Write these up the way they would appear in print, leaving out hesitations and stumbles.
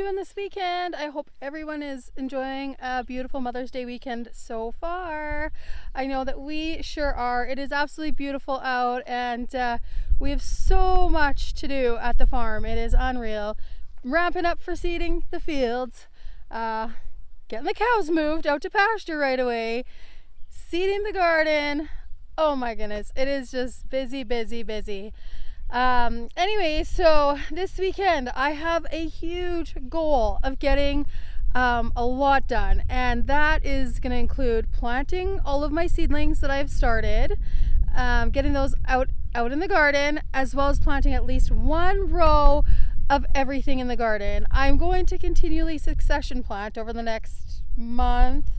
doing this weekend? I hope everyone is enjoying a beautiful Mother's Day weekend so far. I know that we sure are. It is absolutely beautiful out, and we have so much to do at the farm. It is unreal. Ramping up for seeding the fields, getting the cows moved out to pasture right away, seeding the garden. Oh my goodness, it is just busy, busy, busy. Anyway, so this weekend I have a huge goal of getting a lot done, and that is going to include planting all of my seedlings that I've started, getting those out in the garden, as well as planting at least one row of everything in the garden. I'm going to continually succession plant over the next month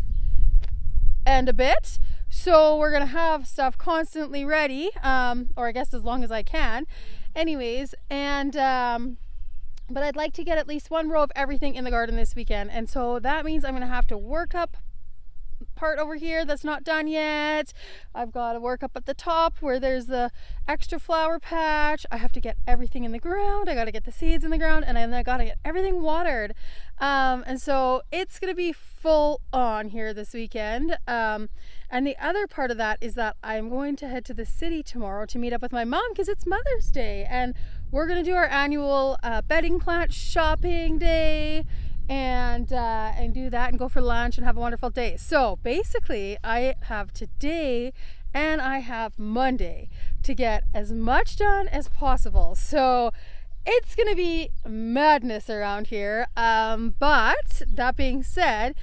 and a bit. So we're going to have stuff constantly ready, or I guess as long as I can. Anyways, and but I'd like to get at least one row of everything in the garden this weekend. And so that means I'm going to have to work up part over here that's not done yet. I've got to work up at the top where there's the extra flower patch. I have to get everything in the ground. I got to get the seeds in the ground, and then I got to get everything watered. And so it's going to be full on here this weekend. And the other part of that is that I'm going to head to the city tomorrow to meet up with my mom because it's Mother's Day, and we're going to do our annual bedding plant shopping day, and do that and go for lunch and have a wonderful day. So basically I have today and I have Monday to get as much done as possible. So it's gonna be madness around here, but that being said,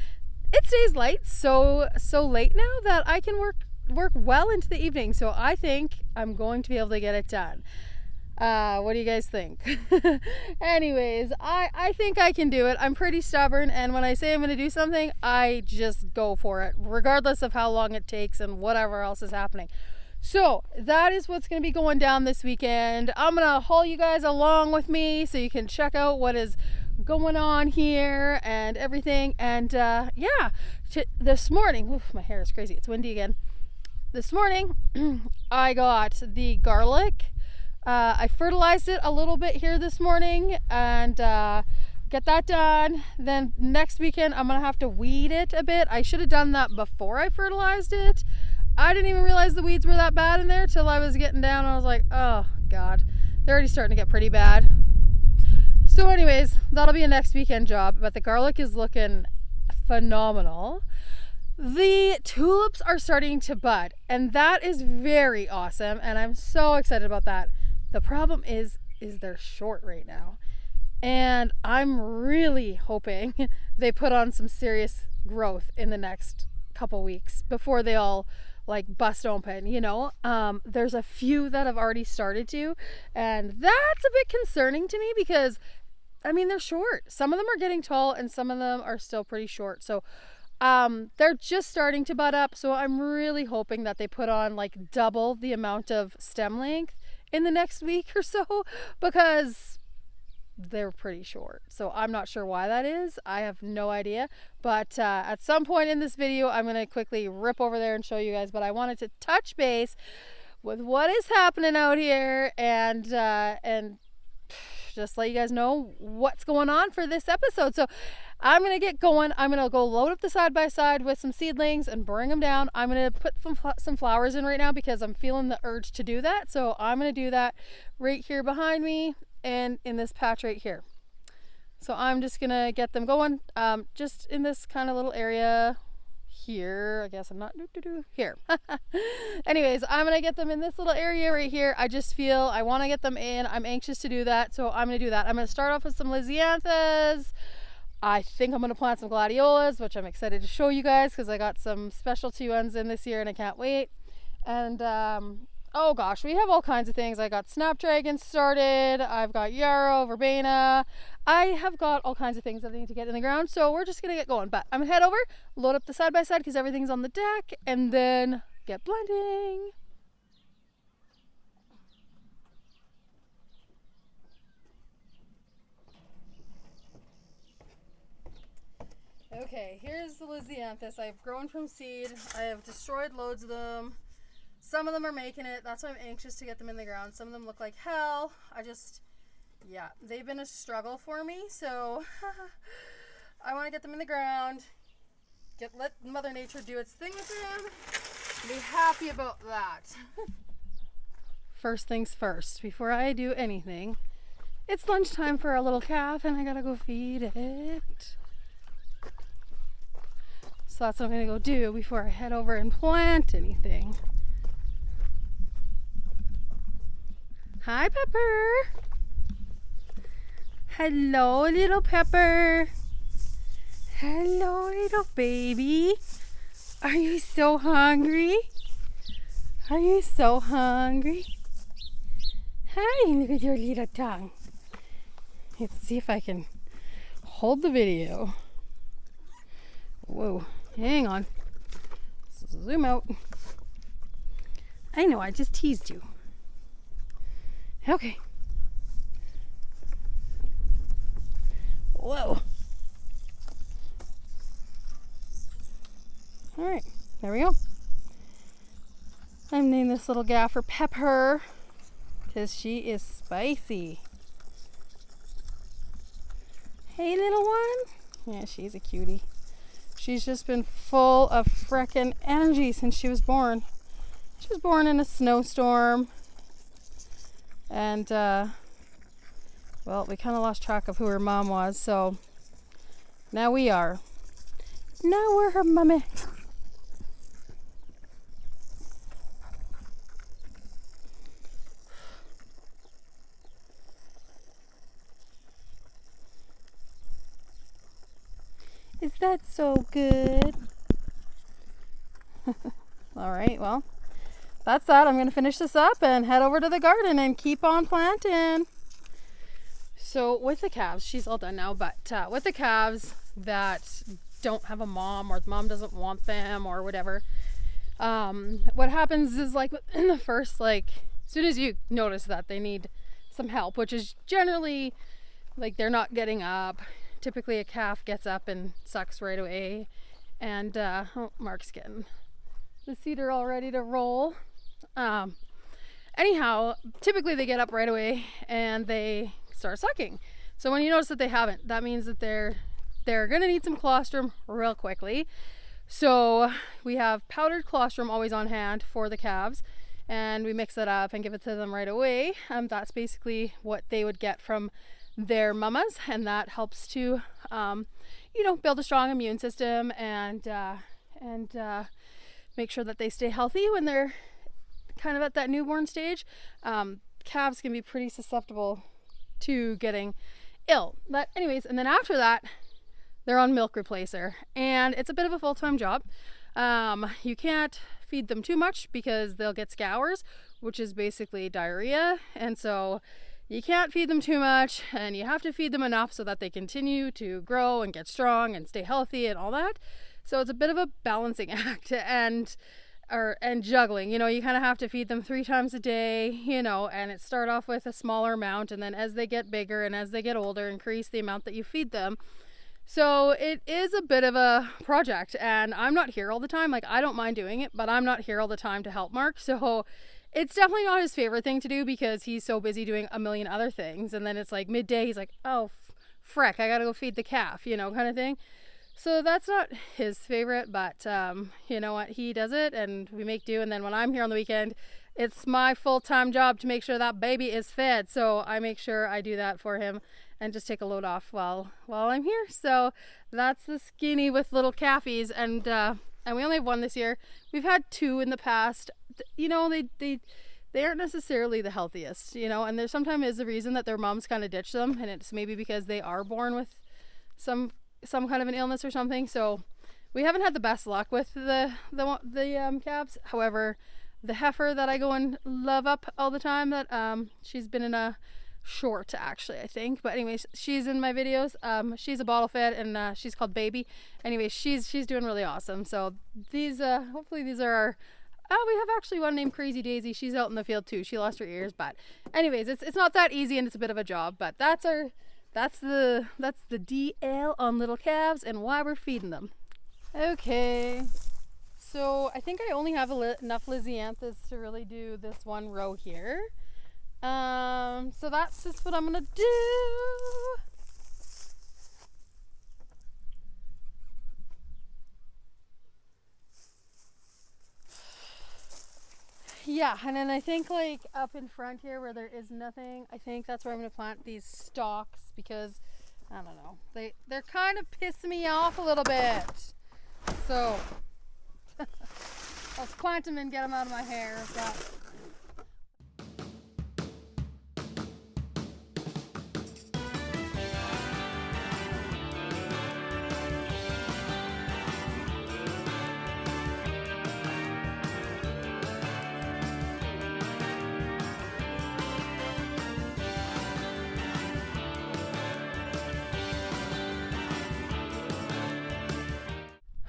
it stays light so late now that I can work well into the evening. So I think I'm going to be able to get it done. What do you guys think? Anyways, I think I can do it. I'm pretty stubborn, and when I say I'm going to do something, I just go for it, regardless of how long it takes and whatever else is happening. So that is what's going to be going down this weekend. I'm going to haul you guys along with me so you can check out what is going on here and everything. And yeah, this morning, oof, my hair is crazy. It's windy again. This morning, I got the garlic. I fertilized it a little bit here this morning, and get that done. Then next weekend I'm gonna have to weed it a bit. I should have done that before I fertilized it. I didn't even realize the weeds were that bad in there till I was getting down. I was like, oh god, they're already starting to get pretty bad. So anyways, that'll be a next weekend job, but the garlic is looking phenomenal. The tulips are starting to bud, and that is very awesome, and I'm so excited about that. The problem is they're short right now, and I'm really hoping they put on some serious growth in the next couple weeks before they all like bust open, you know. There's a few that have already started to, and that's a bit concerning to me because I mean, they're short. Some of them are getting tall and some of them are still pretty short. So they're just starting to bud up, so I'm really hoping that they put on like double the amount of stem length in the next week or so, because they're pretty short. So I'm not sure why that is. I have no idea, but at some point in this video I'm going to quickly rip over there and show you guys, but I wanted to touch base with what is happening out here and just let you guys know what's going on for this episode. So I'm going to get going. I'm going to go load up the side-by-side with some seedlings and bring them down. I'm going to put some flowers in right now because I'm feeling the urge to do that. So I'm going to do that right here behind me and in this patch right here. So I'm just going to get them going just in this kind of little area here. I guess I'm not here. Anyways, I'm going to get them in this little area right here. I just feel I want to get them in. I'm anxious to do that. So I'm going to do that. I'm going to start off with some Lisianthus. I think I'm going to plant some Gladiolus, which I'm excited to show you guys because I got some specialty ones in this year and I can't wait. And oh gosh, we have all kinds of things. I got Snapdragon started. I've got yarrow, verbena. I have got all kinds of things that I need to get in the ground. So we're just going to get going. But I'm going to head over, load up the side-by-side because everything's on the deck, and then get blending. Okay, here's the Lisianthus. I've grown from seed. I have destroyed loads of them. Some of them are making it. That's why I'm anxious to get them in the ground. Some of them look like hell. I just Yeah, they've been a struggle for me, so I want to get them in the ground, let Mother Nature do its thing with them, and be happy about that. First things first, before I do anything, it's lunchtime for our little calf and I gotta go feed it. So that's what I'm gonna go do before I head over and plant anything. Hi, Pepper. Hello, little Pepper. Hello, little baby. Are you so hungry? Are you so hungry? Hi, look at your little tongue. Let's see if I can hold the video. Whoa, hang on. Zoom out. I know, I just teased you. Okay. Whoa. All right, there we go. I'm naming this little gaffer Pepper because she is spicy. Hey, little one. Yeah, she's a cutie. She's just been full of frickin' energy since she was born. She was born in a snowstorm. And, well, we kind of lost track of who her mom was, so now we are. Now we're her mummy. Is that so good? All right, well, that's that. I'm going to finish this up and head over to the garden and keep on planting. So with the calves, she's all done now, but with the calves that don't have a mom or the mom doesn't want them or whatever, what happens is like in the first, like as soon as you notice that they need some help, which is generally like they're not getting up. Typically a calf gets up and sucks right away. And oh, Mark's getting the cedar all ready to roll. Anyhow, typically they get up right away and they start sucking. So when you notice that they haven't, that means that they're gonna need some colostrum real quickly. So we have powdered colostrum always on hand for the calves, and we mix it up and give it to them right away. That's basically what they would get from their mamas, and that helps to build a strong immune system and make sure that they stay healthy when they're kind of at that newborn stage. Calves can be pretty susceptible to getting ill, but anyways, and then after that they're on milk replacer, and it's a bit of a full-time job. You can't feed them too much because they'll get scours, which is basically diarrhea, and so you can't feed them too much, and you have to feed them enough so that they continue to grow and get strong and stay healthy and all that. So it's a bit of a balancing act and juggling. You kind of have to feed them 3 times a day, and it start off with a smaller amount, and then as they get bigger and as they get older, increase the amount that you feed them. So it is a bit of a project, and I'm not here all the time. Like, I don't mind doing it, but I'm not here all the time to help Mark. So it's definitely not his favorite thing to do because he's so busy doing a million other things. And then it's like midday, he's like, oh, frick, I gotta go feed the calf, kind of thing. So that's not his favorite, but you know what, he does it and we make do. And then when I'm here on the weekend, it's my full-time job to make sure that baby is fed. So I make sure I do that for him and just take a load off while I'm here. So that's the skinny with little calfies, and we only have one this year. We've had 2 in the past. They aren't necessarily the healthiest, and there sometimes is a reason that their moms kind of ditch them, and it's maybe because they are born with some kind of an illness or something. So we haven't had the best luck with the calves. However, the heifer that I go and love up all the time, that she's been in a short, actually, I think, but anyways, she's in my videos. She's a bottle fed, and she's called Baby. Anyways, she's doing really awesome. So these hopefully these are our we have actually one named Crazy Daisy. She's out in the field too. She lost her ears, but anyways, it's not that easy, and it's a bit of a job, but that's the DL on little calves and why we're feeding them. Okay, so I think I only have enough Lisianthus to really do this one row here. So that's just what I'm gonna do. Yeah, and then I think like up in front here where there is nothing, I think that's where I'm gonna plant these stalks because I don't know, they're kind of pissing me off a little bit. So I'll plant them and get them out of my hair. But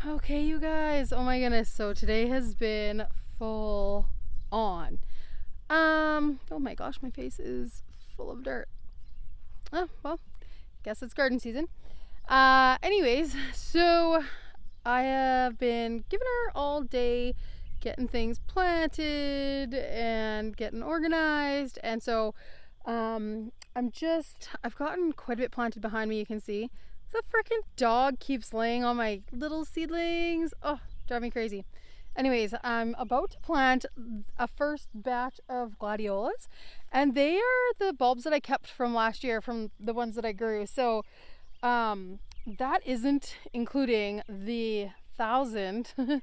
okay, you guys, oh my goodness, so today has been full on. Oh my gosh, my face is full of dirt. Oh, well, guess it's garden season. Anyways, so I have been giving her all day getting things planted and getting organized, and so I've gotten quite a bit planted behind me, you can see. The freaking dog keeps laying on my little seedlings. Oh, drive me crazy. Anyways, I'm about to plant a first batch of Gladiolus, and they are the bulbs that I kept from last year, from the ones that I grew. So that isn't including the 1,000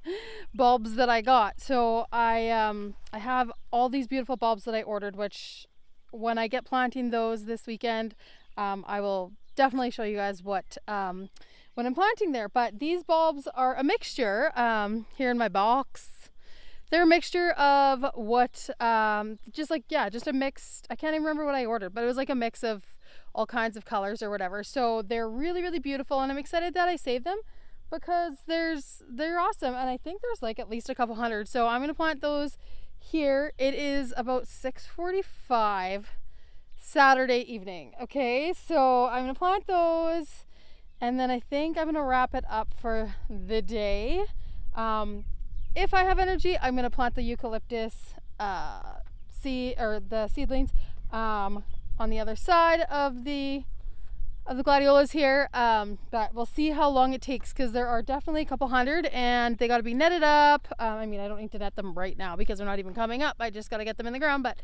bulbs that I got. So I have all these beautiful bulbs that I ordered, which when I get planting those this weekend, I will definitely show you guys what when I'm planting there. But these bulbs are a mixture here in my box. They're a mixture of what just a mixed, I can't even remember what I ordered, but it was like a mix of all kinds of colors or whatever. So they're really, really beautiful, and I'm excited that I saved them because they're awesome, and I think there's like at least a couple hundred. So I'm gonna plant those here. It is about 6:45 Saturday evening. Okay, so I'm gonna plant those, and then I think I'm gonna wrap it up for the day. If I have energy, I'm gonna plant the Eucalyptus the seedlings on the other side of the Gladiolus here, but we'll see how long it takes because there are definitely a couple hundred and they got to be netted up. I mean, I don't need to net them right now because they're not even coming up. I just got to get them in the ground, but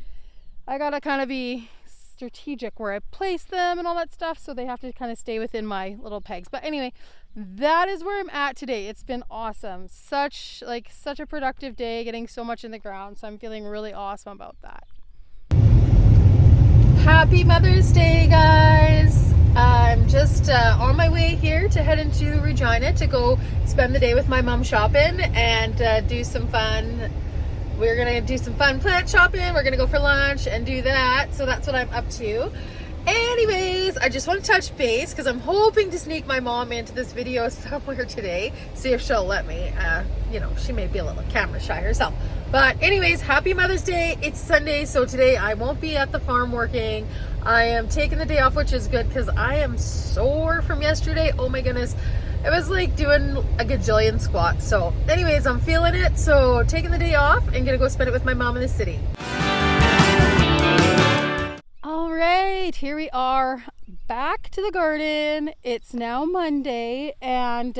I got to kind of be strategic where I place them and all that stuff, so they have to kind of stay within my little pegs. But anyway, that is where I'm at today. It's been awesome. Such a productive day, getting so much in the ground, so I'm feeling really awesome about that. Happy Mother's Day, guys. I'm just on my way here to head into Regina to go spend the day with my mom shopping and do some fun. We're gonna do some fun plant shopping. We're gonna go for lunch and do that. So that's what I'm up to. Anyways, I just want to touch base because I'm hoping to sneak my mom into this video somewhere today. See if she'll let me. You know, she may be a little camera shy herself. But anyways, happy Mother's Day. It's Sunday, so today I won't be at the farm working. I am taking the day off, which is good because I am sore from yesterday. Oh my goodness. It was like doing a gajillion squats. So anyways, I'm feeling it. So taking the day off and gonna go spend it with my mom in the city. All right, here we are back to the garden. It's now Monday, and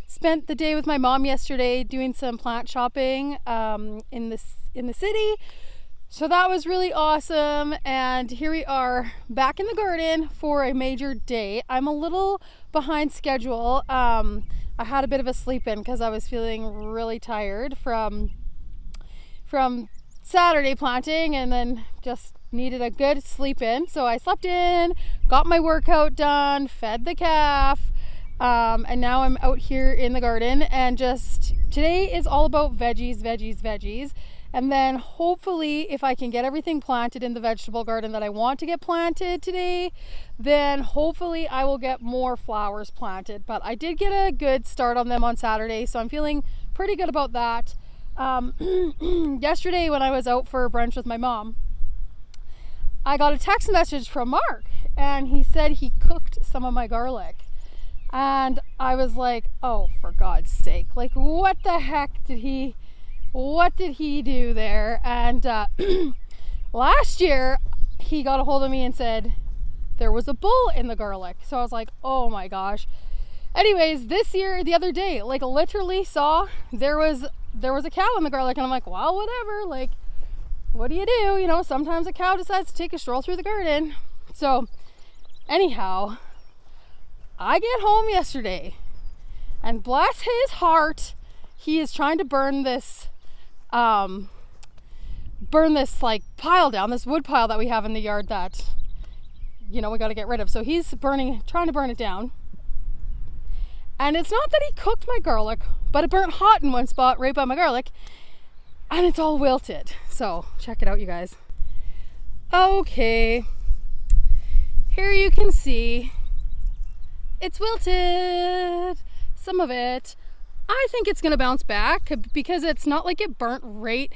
spent the day with my mom yesterday doing some plant shopping in the city. So that was really awesome, and here we are back in the garden for a major day. I'm a little behind schedule. I had a bit of a sleep in because I was feeling really tired from Saturday planting, and then just needed a good sleep in. So I slept in, got my workout done, fed the calf, and now I'm out here in the garden, and just today is all about veggies. And then hopefully if I can get everything planted in the vegetable garden that I want to get planted today, then hopefully I will get more flowers planted. But I did get a good start on them on Saturday, so I'm feeling pretty good about that. Yesterday when I was out for brunch with my mom, I got a text message from Mark, and he said he cooked some of my garlic. And I was like, oh, for God's sake, like what the heck did he do there? And last year he got a hold of me and said there was a bull in the garlic. So I was like, oh my gosh. Anyways, this year, the other day, like literally saw there was a cow in the garlic, and I'm like, well, whatever, like, what do? You know, sometimes a cow decides to take a stroll through the garden. So anyhow, I get home yesterday, and bless his heart, he is trying to burn this like pile down, this wood pile that we have in the yard that, you know, we got to get rid of. So he's trying to burn it down. And it's not that he cooked my garlic, but it burnt hot in one spot right by my garlic, and it's all wilted. So check it out, you guys. Okay, here you can see it's wilted, some of it. I think it's gonna bounce back because it's not like it burnt right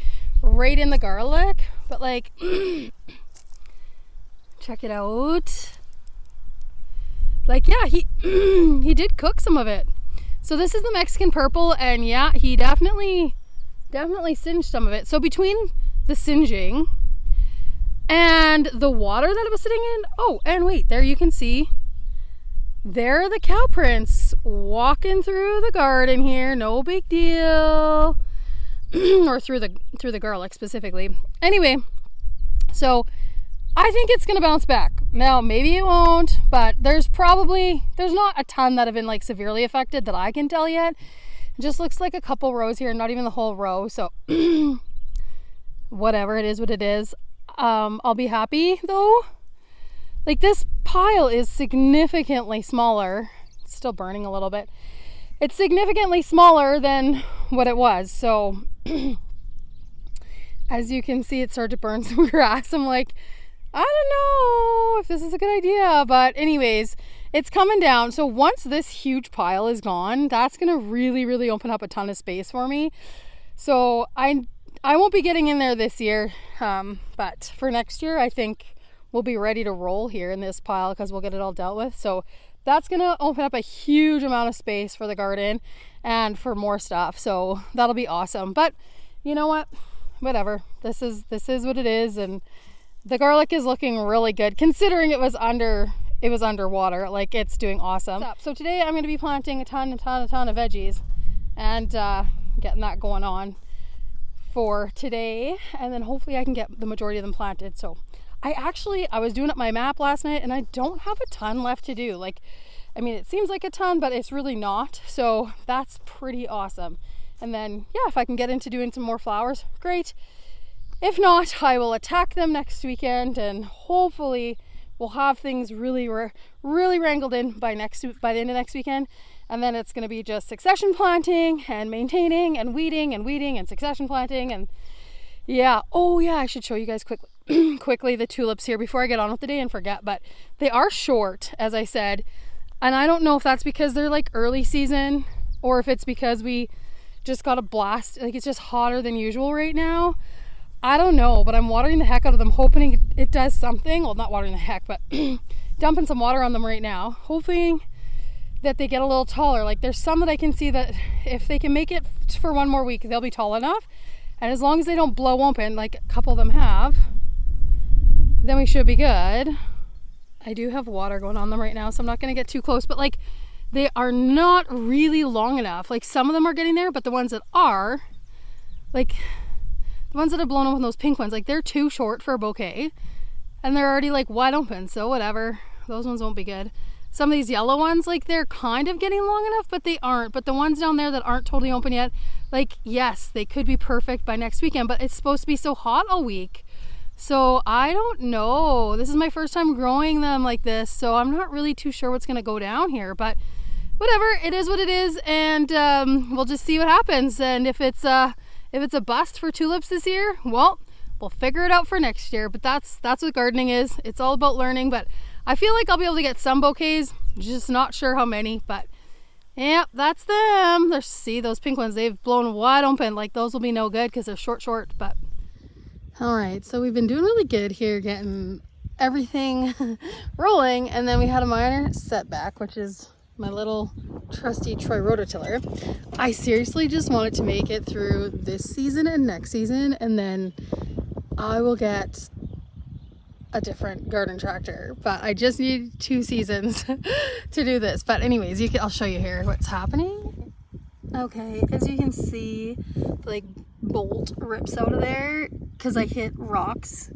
in the garlic, but like check it out. Like, yeah, he he did cook some of it. So this is the Mexican purple, and yeah, he definitely singed some of it. So between the singeing and the water that it was sitting in, oh, and wait, there you can see, there are the cow prints walking through the garden here, no big deal. Or through the garlic specifically. Anyway, so I think it's gonna bounce back. Now, maybe it won't, but there's not a ton that have been like severely affected that I can tell yet. It just looks like a couple rows here, not even the whole row. So whatever, it is what it is. I'll be happy though. Like, this pile is significantly smaller. It's still burning a little bit. It's significantly smaller than what it was. So as you can see, it started to burn some grass. I'm like, I don't know if this is a good idea, but anyways, it's coming down. So once this huge pile is gone, that's going to really open up a ton of space for me. So I won't be getting in there this year, but for next year, I think we'll be ready to roll here in this pile because we'll get it all dealt with. So that's going to open up a huge amount of space for the garden and for more stuff. So that'll be awesome. But you know what? Whatever. This is what it is, and the garlic is looking really good considering it was underwater. Like, it's doing awesome. So today I'm going to be planting a ton of veggies and getting that going on for today, and then hopefully I can get the majority of them planted. So I was doing up my map last night, and I don't have a ton left to do. Like, I mean, it seems like a ton, but it's really not. So that's pretty awesome. And then, yeah, if I can get into doing some more flowers, great. If not, I will attack them next weekend, and hopefully we'll have things really wrangled in by the end of next weekend. And then it's going to be just succession planting and maintaining and weeding and succession planting. And yeah, oh yeah, I should show you guys quickly the tulips here before I get on with the day and forget. But they are short, as I said, and I don't know if that's because they're like early season or if it's because we just got a blast. Like, it's just hotter than usual right now. I don't know, but I'm watering the heck out of them, hoping it does something. Well, not watering the heck, but dumping some water on them right now, hoping that they get a little taller. Like, there's some that I can see that if they can make it for one more week, they'll be tall enough. And as long as they don't blow open, like a couple of them have, then we should be good. I do have water going on them right now, so I'm not going to get too close, but like, they are not really long enough. Like, some of them are getting there, but the ones that are, like, the ones that have blown open, those pink ones, like, they're too short for a bouquet, and they're already like wide open. So whatever, those ones won't be good. Some of these yellow ones, like, they're kind of getting long enough, but they aren't. But the ones down there that aren't totally open yet, like, yes, they could be perfect by next weekend, but it's supposed to be so hot all week. So I don't know. This is my first time growing them like this, so I'm not really too sure what's gonna go down here, but whatever, it is what it is, and we'll just see what happens. And if it's a bust for tulips this year, well, we'll figure it out for next year. But that's what gardening is. It's all about learning. But I feel like I'll be able to get some bouquets, just not sure how many. But yeah, that's them. See, those pink ones, they've blown wide open. Like, those will be no good because they're short. But all right, so we've been doing really good here, getting everything rolling, and then we had a minor setback, which is my little trusty Troy rototiller. I seriously just wanted to make it through this season and next season, and then I will get a different garden tractor, but I just need 2 seasons to do this. But anyways, I'll show you here what's happening. Okay, as you can see, like bolt rips out of there because I hit rocks.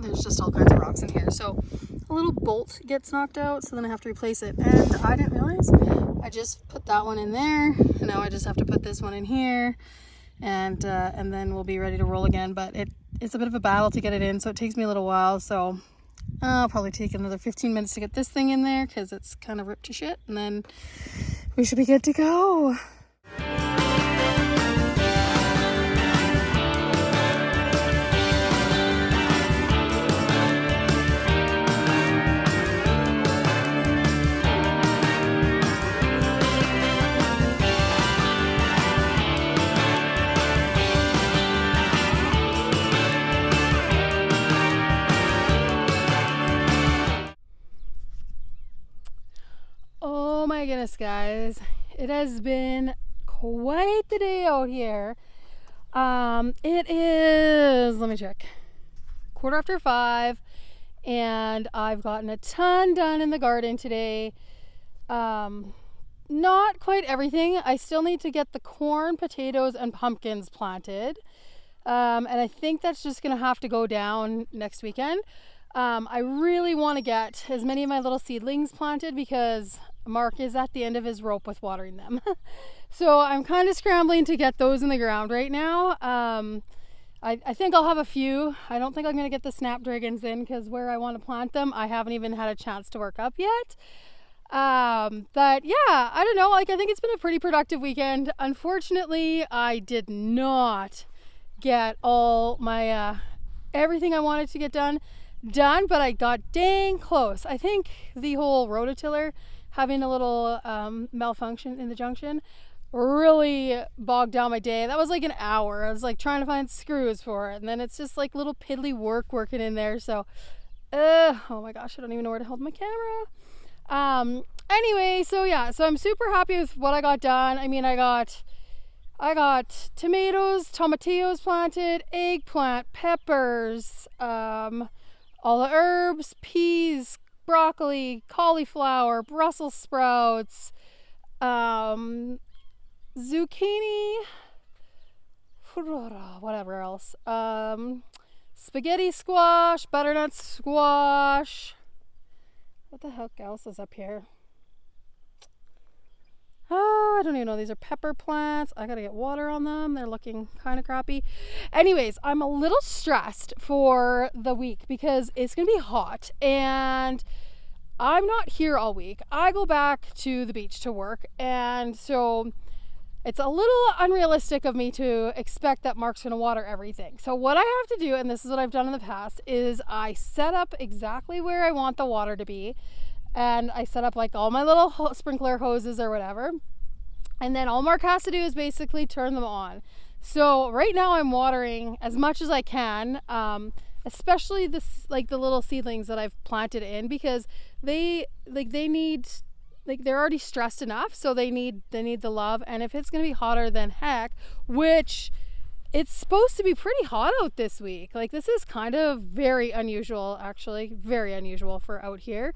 There's just all kinds of rocks in here, so a little bolt gets knocked out, so then I have to replace it. And I didn't realize I just put that one in there, and now I just have to put this one in here, and then we'll be ready to roll again. But it's a bit of a battle to get it in, so it takes me a little while. So I'll probably take another 15 minutes to get this thing in there because it's kind of ripped to shit, and then we should be good to go. Oh my goodness, guys, it has been quite the day out here. It is, let me check, 5:15, and I've gotten a ton done in the garden today. Not quite everything. I still need to get the corn, potatoes, and pumpkins planted, and I think that's just gonna have to go down next weekend. I really want to get as many of my little seedlings planted because Mark is at the end of his rope with watering them. So I'm kind of scrambling to get those in the ground right now. I think I'll have a few. I don't think I'm going to get the snapdragons in because where I want to plant them, I haven't even had a chance to work up yet. But yeah, I don't know. Like, I think it's been a pretty productive weekend. Unfortunately, I did not get all my, everything I wanted to get done, but I got dang close. I think the whole rototiller having a little malfunction in the junction really bogged down my day. That was like an hour. I was like trying to find screws for it, and then it's just like little piddly working in there. So oh my gosh, I don't even know where to hold my camera. Anyway, so yeah, so I'm super happy with what I got done. I mean, I got tomatoes, tomatillos planted, eggplant, peppers, all the herbs, peas, broccoli, cauliflower, Brussels sprouts, zucchini, whatever else, spaghetti squash, butternut squash. What the heck else is up here? Oh, I don't even know. These are pepper plants. I gotta get water on them. They're looking kind of crappy. Anyways, I'm a little stressed for the week because it's gonna be hot and I'm not here all week. I go back to the beach to work, and so it's a little unrealistic of me to expect that Mark's gonna water everything. So what I have to do, and this is what I've done in the past, is I set up exactly where I want the water to be. And I set up like all my little sprinkler hoses or whatever. And then all Mark has to do is basically turn them on. So right now I'm watering as much as I can, especially the little seedlings that I've planted in, because they're already stressed enough, so they need the love. And if it's gonna be hotter than heck, which it's supposed to be pretty hot out this week. Like, this is kind of very unusual, actually, very unusual for out here.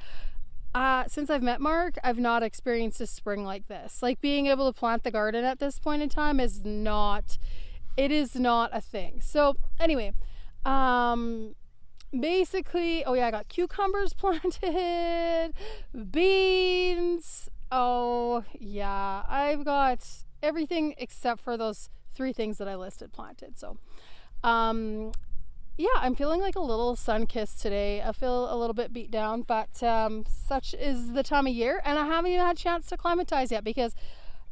Since I've met Mark, I've not experienced a spring like this. Like, being able to plant the garden at this point in time is not a thing. So anyway, basically, oh yeah, I got cucumbers planted, beans. Oh yeah, I've got everything except for those 3 things that I listed planted. So, yeah, I'm feeling like a little sun-kissed today. I feel a little bit beat down, but such is the time of year, and I haven't even had a chance to climatize yet because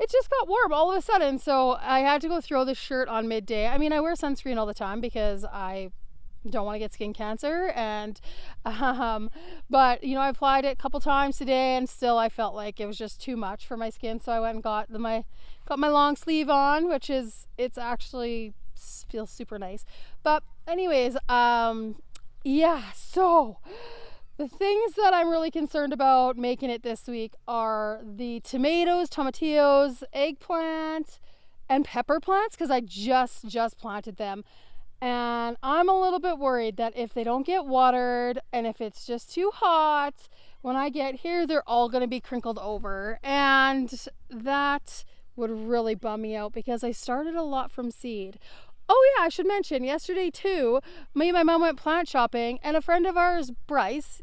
it just got warm all of a sudden. So I had to go throw this shirt on midday. I mean, I wear sunscreen all the time because I don't want to get skin cancer, and but you know, I applied it a couple times today, and still I felt like it was just too much for my skin. So I went and got my long sleeve on, which is, it's actually feels super nice. But anyways, yeah, so the things that I'm really concerned about making it this week are the tomatoes, tomatillos, eggplant, and pepper plants, because I just planted them. And I'm a little bit worried that if they don't get watered and if it's just too hot, when I get here, they're all going to be crinkled over. And that would really bum me out because I started a lot from seed. Oh yeah, I should mention, yesterday too, me and my mom went plant shopping, and a friend of ours, Bryce,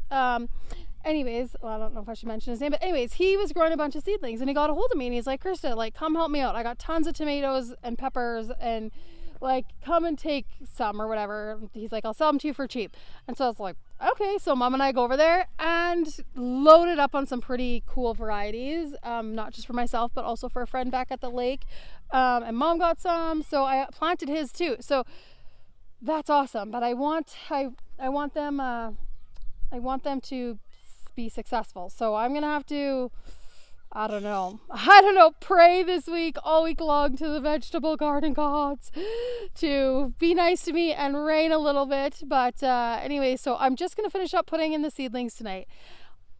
anyways, well, I don't know if I should mention his name, but anyways, he was growing a bunch of seedlings, and he got a hold of me, and he's like, Krista, like, come help me out. I got tons of tomatoes and peppers, and like, come and take some or whatever. He's like, I'll sell them to you for cheap. And so I was like, okay. So mom and I go over there and loaded up on some pretty cool varieties, not just for myself, but also for a friend back at the lake. And mom got some, so I planted his too. So that's awesome. But I want them to be successful. So I'm gonna have to, I don't know, pray this week, all week long, to the vegetable garden gods to be nice to me and rain a little bit. But anyway, so I'm just going to finish up putting in the seedlings tonight.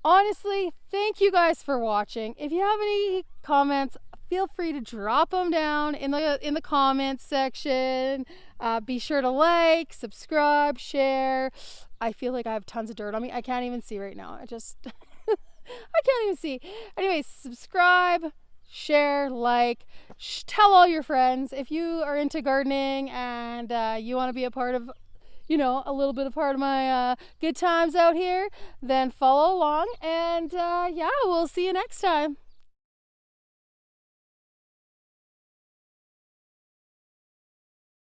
Honestly, thank you guys for watching. If you have any comments, feel free to drop them down in the comments section. Be sure to like, subscribe, share. I feel like I have tons of dirt on me. I can't even see right now. I can't even see. Anyways, subscribe, share, like, tell all your friends. If you are into gardening and you want to be a part of, a little bit of part of my good times out here, then follow along. And yeah, we'll see you next time.